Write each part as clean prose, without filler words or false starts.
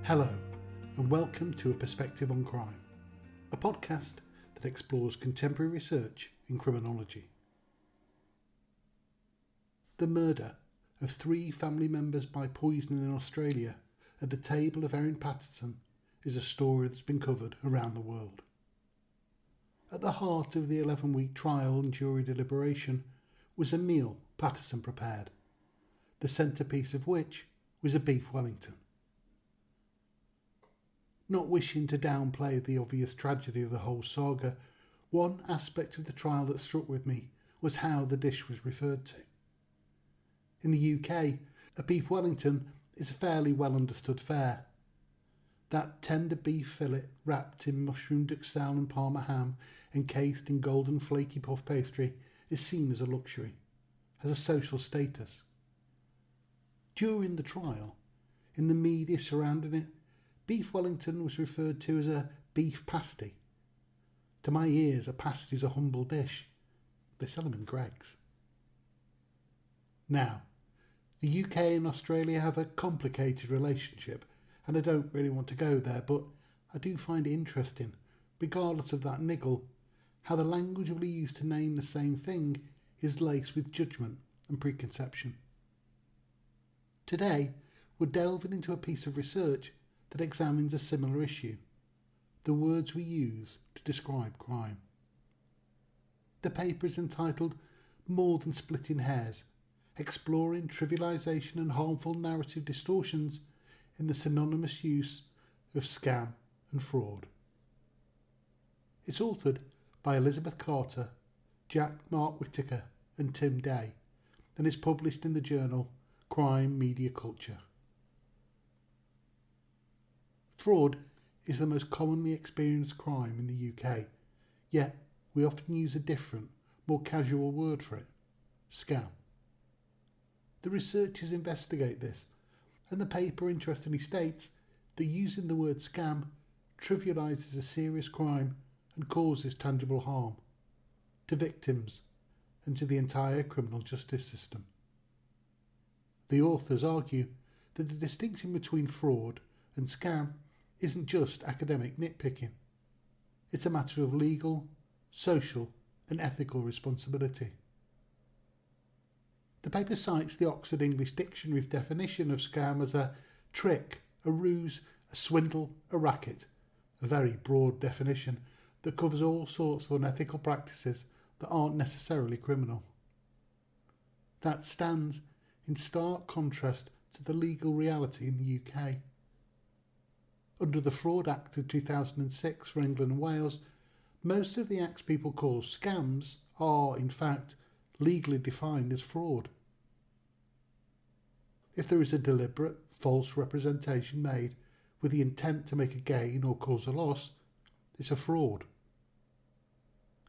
Hello, and welcome to A Perspective on Crime, a podcast that explores contemporary research in criminology. The murder of 3 family members by poisoning in Australia at the table of Erin Patterson is a story that's been covered around the world. At the heart of the 11-week trial and jury deliberation was a meal Patterson prepared, the centrepiece of which was a beef Wellington. Not wishing to downplay the obvious tragedy of the whole saga, one aspect of the trial that struck with me was how the dish was referred to. In the UK, a beef Wellington is a fairly well understood fare. That tender beef fillet wrapped in mushroom duxelle and parma ham, encased in golden flaky puff pastry, is seen as a luxury, as a social status. During the trial, in the media surrounding it, beef Wellington was referred to as a beef pasty. To my ears, a pasty is a humble dish. They sell them in Greggs. Now, the UK and Australia have a complicated relationship, and I don't really want to go there, but I do find it interesting, regardless of that niggle, how the language we use to name the same thing is laced with judgment and preconception. Today, we're delving into a piece of research that examines a similar issue, the words we use to describe crime. The paper is entitled More Than Splitting Hairs, Exploring Trivialisation and Harmful Narrative Distortions in the Synonymous Use of Scam and Fraud. It's authored by Elisabeth Carter, Mark Whittaker and Tim Day, and is published in the journal Crime Media Culture. Fraud is the most commonly experienced crime in the UK, yet we often use a different, more casual word for it: scam. The researchers investigate this, and the paper interestingly states that using the word scam trivialises a serious crime and causes tangible harm to victims and to the entire criminal justice system. The authors argue that the distinction between fraud and scam isn't just academic nitpicking. It's a matter of legal, social and ethical responsibility. The paper cites the Oxford English Dictionary's definition of scam as a trick, a ruse, a swindle, a racket, a very broad definition that covers all sorts of unethical practices that aren't necessarily criminal. That stands in stark contrast to the legal reality in the UK. Under the Fraud Act of 2006 for England and Wales, most of the acts people call scams are, in fact, legally defined as fraud. If there is a deliberate, false representation made with the intent to make a gain or cause a loss, it's a fraud.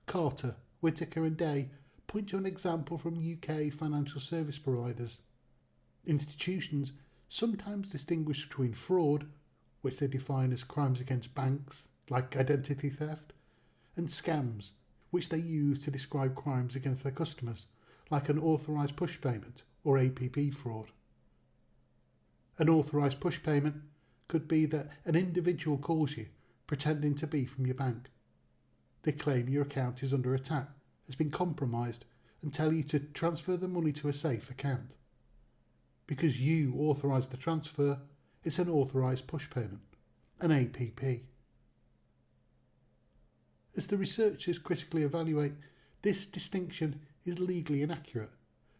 Carter, Whittaker and Day point to an example from UK financial service providers. Institutions sometimes distinguish between fraud, which they define as crimes against banks, like identity theft, and scams, which they use to describe crimes against their customers, like an authorised push payment or APP fraud. An authorised push payment could be that an individual calls you pretending to be from your bank. They claim your account is under attack, has been compromised, and tell you to transfer the money to a safe account. Because you authorised the transfer, it's an authorised push payment, an APP. As the researchers critically evaluate, this distinction is legally inaccurate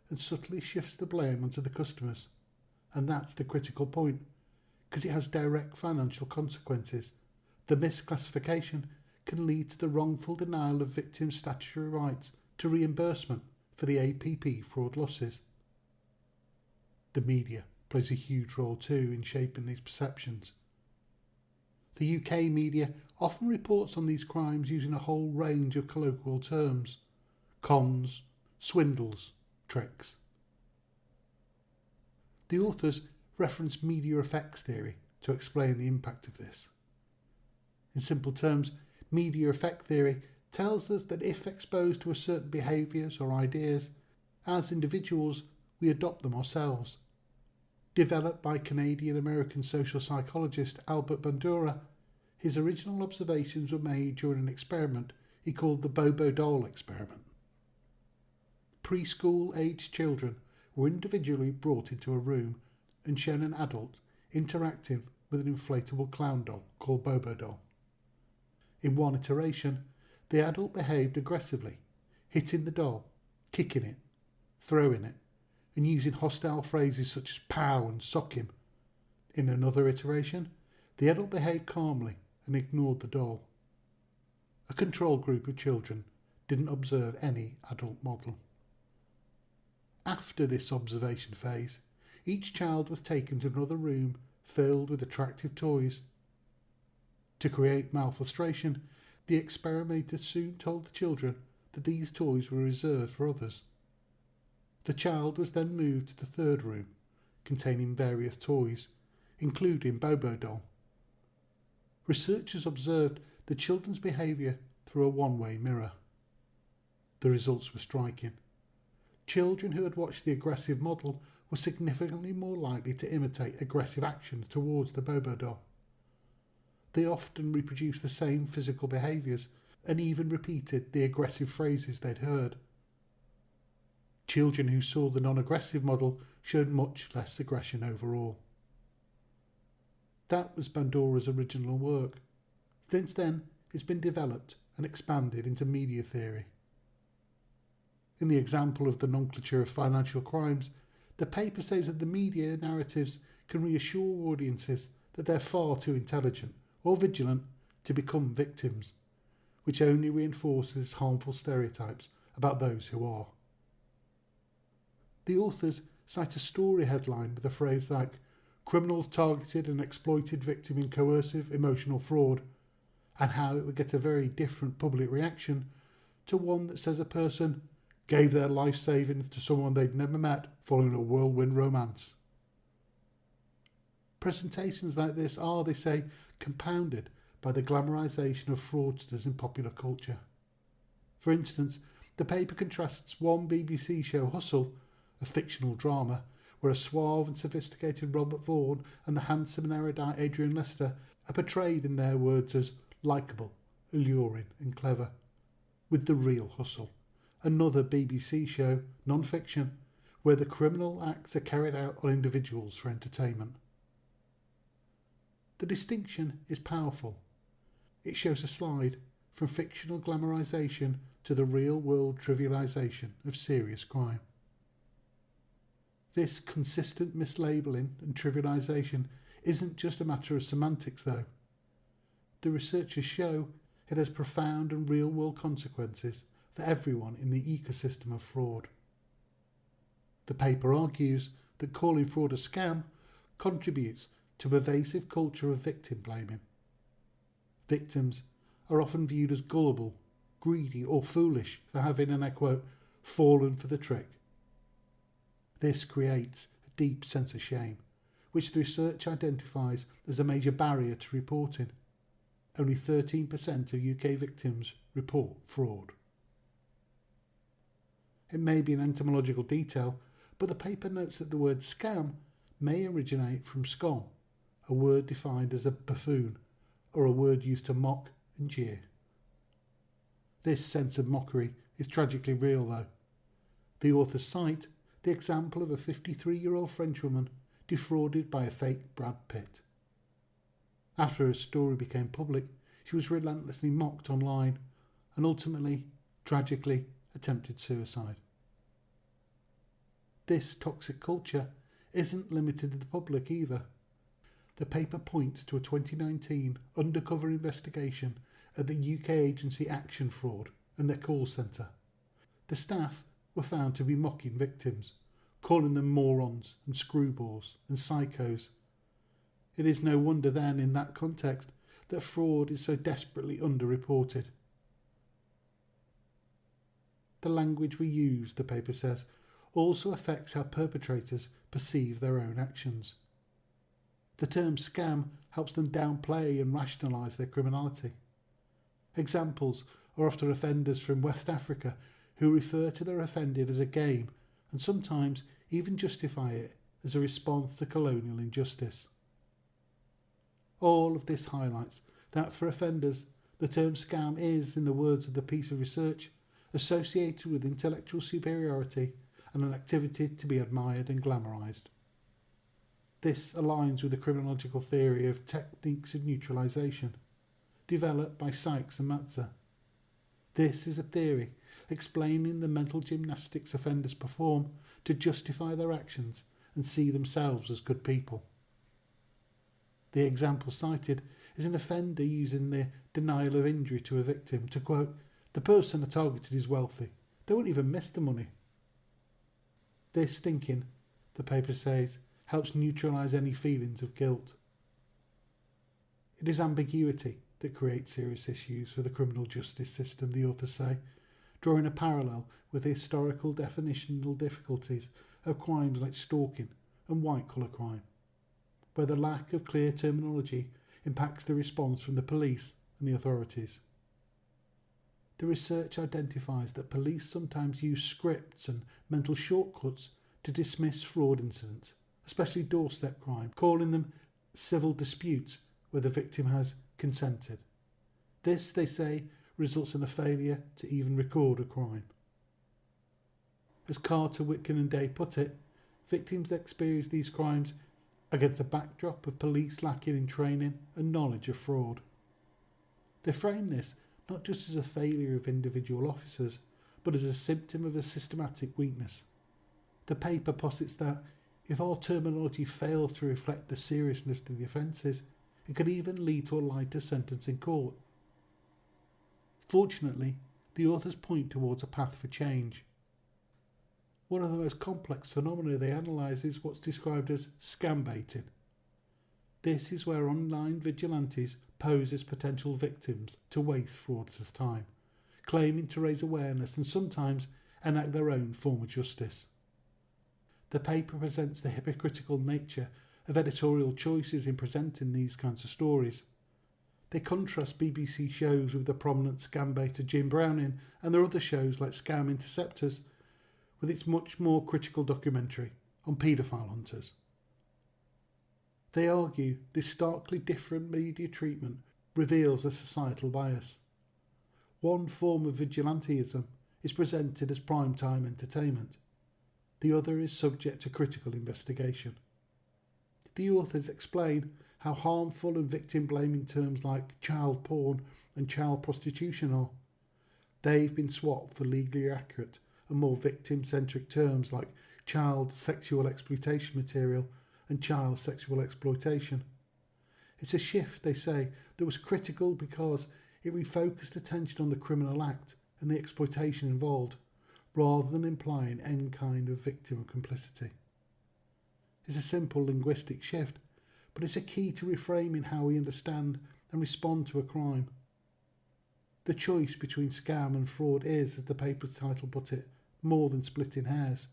and subtly shifts the blame onto the customers. And that's the critical point, because it has direct financial consequences. The misclassification can lead to the wrongful denial of victims' statutory rights to reimbursement for the APP fraud losses. The media plays a huge role too in shaping these perceptions. The UK media often reports on these crimes using a whole range of colloquial terms: cons, swindles, tricks. The authors reference media effects theory to explain the impact of this. In simple terms, media effect theory tells us that if exposed to a certain behaviours or ideas, as individuals we adopt them ourselves. Developed by Canadian-American social psychologist Albert Bandura, his original observations were made during an experiment he called the Bobo doll experiment. Preschool-aged children were individually brought into a room and shown an adult interacting with an inflatable clown doll called Bobo doll. In one iteration, the adult behaved aggressively, hitting the doll, kicking it, throwing it, and using hostile phrases such as pow and sock him. In another iteration, the adult behaved calmly and ignored the doll. A control group of children didn't observe any adult model. After this observation phase, each child was taken to another room filled with attractive toys. To create malfrustration, the experimenter soon told the children that these toys were reserved for others. The child was then moved to the third room, containing various toys, including Bobo doll. Researchers observed the children's behaviour through a one-way mirror. The results were striking. Children who had watched the aggressive model were significantly more likely to imitate aggressive actions towards the Bobo doll. They often reproduced the same physical behaviours and even repeated the aggressive phrases they'd heard. Children who saw the non-aggressive model showed much less aggression overall. That was Bandura's original work. Since then, it's been developed and expanded into media theory. In the example of the nomenclature of financial crimes, the paper says that the media narratives can reassure audiences that they're far too intelligent or vigilant to become victims, which only reinforces harmful stereotypes about those who are. The authors cite a story headline with a phrase like, "Criminals targeted an exploited victim in coercive emotional fraud," and how it would get a very different public reaction to one that says a person gave their life savings to someone they'd never met following a whirlwind romance. Presentations like this are, they say, compounded by the glamorisation of fraudsters in popular culture. For instance, the paper contrasts one BBC show, Hustle, a fictional drama, where a suave and sophisticated Robert Vaughan and the handsome and erudite Adrian Lester are portrayed in their words as likeable, alluring and clever, with the real Hustle, another BBC show, non-fiction, where the criminal acts are carried out on individuals for entertainment. The distinction is powerful. It shows a slide from fictional glamorisation to the real-world trivialisation of serious crime. This consistent mislabelling and trivialisation isn't just a matter of semantics, though. The researchers show it has profound and real-world consequences for everyone in the ecosystem of fraud. The paper argues that calling fraud a scam contributes to a pervasive culture of victim blaming. Victims are often viewed as gullible, greedy or foolish for having, and I quote, fallen for the trick. This creates a deep sense of shame, which the research identifies as a major barrier to reporting. Only 13% of UK victims report fraud. It may be an entomological detail, but the paper notes that the word scam may originate from scum, a word defined as a buffoon, or a word used to mock and jeer. This sense of mockery is tragically real, though. The authors cite the example of a 53-year-old Frenchwoman defrauded by a fake Brad Pitt. After her story became public, she was relentlessly mocked online and ultimately, tragically, attempted suicide. This toxic culture isn't limited to the public either. The paper points to a 2019 undercover investigation at the UK agency Action Fraud and their call centre. The staff were found to be mocking victims, calling them morons and screwballs and psychos. It is no wonder then, in that context, that fraud is so desperately underreported. The language we use, the paper says, also affects how perpetrators perceive their own actions. The term scam helps them downplay and rationalise their criminality. Examples are often offenders from West Africa who refer to their offended as a game and sometimes even justify it as a response to colonial injustice. All of this highlights that for offenders, the term scam is, in the words of the piece of research, associated with intellectual superiority and an activity to be admired and glamorised. This aligns with the criminological theory of techniques of neutralisation, developed by Sykes and Matza. This is a theory explaining the mental gymnastics offenders perform to justify their actions and see themselves as good people. The example cited is an offender using the denial of injury to a victim to quote, "The person I targeted is wealthy. They won't even miss the money." This thinking, the paper says, helps neutralise any feelings of guilt. It is ambiguity that creates serious issues for the criminal justice system, the authors say, drawing a parallel with the historical definitional difficulties of crimes like stalking and white-collar crime, where the lack of clear terminology impacts the response from the police and the authorities. The research identifies that police sometimes use scripts and mental shortcuts to dismiss fraud incidents, especially doorstep crime, calling them civil disputes where the victim has consented. This, they say, results in a failure to even record a crime. As Carter, Whittaker and Day put it, victims experience these crimes against a backdrop of police lacking in training and knowledge of fraud. They frame this not just as a failure of individual officers, but as a symptom of a systematic weakness. The paper posits that if our terminology fails to reflect the seriousness of the offences, it could even lead to a lighter sentence in court. Fortunately, the authors point towards a path for change. One of the most complex phenomena they analyse is what's described as scam baiting. This is where online vigilantes pose as potential victims to waste fraudsters' time, claiming to raise awareness and sometimes enact their own form of justice. The paper presents the hypocritical nature of editorial choices in presenting these kinds of stories. They contrast BBC shows with the prominent scam baiter Jim Browning and their other shows like Scam Interceptors, with its much more critical documentary on paedophile hunters. They argue this starkly different media treatment reveals a societal bias. One form of vigilantism is presented as prime-time entertainment. The other is subject to critical investigation. The authors explain how harmful and victim-blaming terms like child porn and child prostitution are. They've been swapped for legally accurate and more victim-centric terms like child sexual exploitation material and child sexual exploitation. It's a shift, they say, that was critical because it refocused attention on the criminal act and the exploitation involved, rather than implying any kind of victim complicity. It's a simple linguistic shift, but it's a key to reframing how we understand and respond to a crime. The choice between scam and fraud is, as the paper's title put it, more than splitting hairs.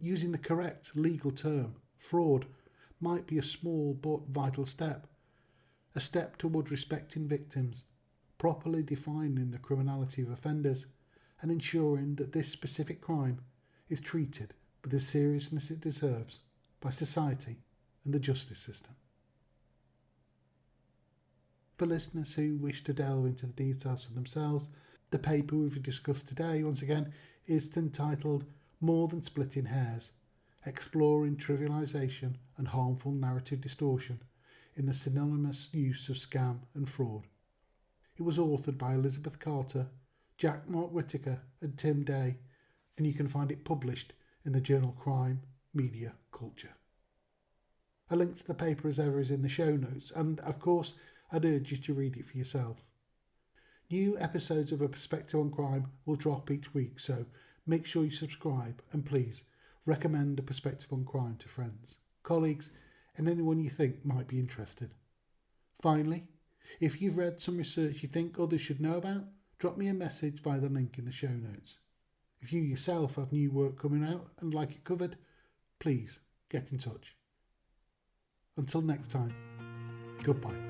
Using the correct legal term, fraud, might be a small but vital step, a step toward respecting victims, properly defining the criminality of offenders, and ensuring that this specific crime is treated with the seriousness it deserves by society and the justice system. For listeners who wish to delve into the details for themselves, the paper we've discussed today, once again, is entitled More Than Splitting Hairs, Exploring Trivialisation and Harmful Narrative Distortion in the Synonymous Use of Scam and Fraud. It was authored by Elisabeth Carter, Mark Whittaker and Tim Day, and you can find it published in the journal Crime, Media, Culture. A link to the paper as ever is in the show notes, and of course I'd urge you to read it for yourself. New episodes of A Perspective on Crime will drop each week, so make sure you subscribe and please recommend A Perspective on Crime to friends, colleagues and anyone you think might be interested. Finally, if you've read some research you think others should know about, drop me a message via the link in the show notes. If you yourself have new work coming out and like it covered, please get in touch. Until next time, goodbye.